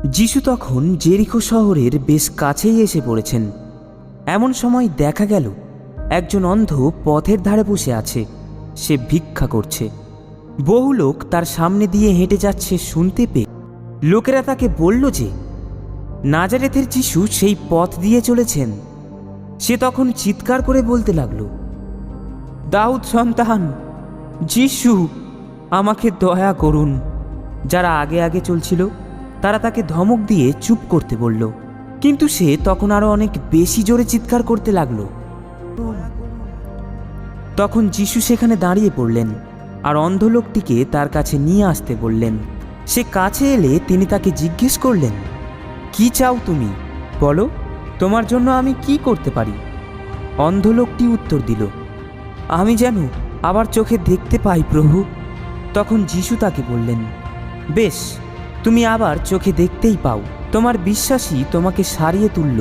যিশু তখন জেরিকো শহরের বেশ কাছেই এসে পড়েছেন। এমন সময় দেখা গেল একজন অন্ধ পথের ধারে বসে আছে। সে ভিক্ষা করছে। বহু লোক তার সামনে দিয়ে হেঁটে যাচ্ছে শুনতে পেয়ে লোকেরা তাকে বলল যে নাজারেথের যিশু সেই পথ দিয়ে চলেছেন। সে তখন চিৎকার করে বলতে লাগলো, দাউদ সন্তান যিশু, আমাকে দয়া করুন। যারা আগে আগে চলছিল তারা তাকে ধমক দিয়ে চুপ করতে বলল, কিন্তু সে তখন আরো অনেক বেশি জোরে চিৎকার করতে লাগলো। তখন যিশু সেখানে দাঁড়িয়ে পড়লেন আর অন্ধ লোকটিকে তার কাছে নিয়ে আসতে বললেন। সে কাছে এলে তিনি তাকে জিজ্ঞেস করলেন, কি চাও তুমি, বলো, তোমার জন্য আমি কি করতে পারি? অন্ধ লোকটি উত্তর দিল, আমি যেন আবার চোখে দেখতে পাই প্রভু। তখন যিশু তাকে বললেন, বেশ, তুমি আবার চোখে দেখতেই পাও, তোমার বিশ্বাসই তোমাকে সারিয়ে তুলল।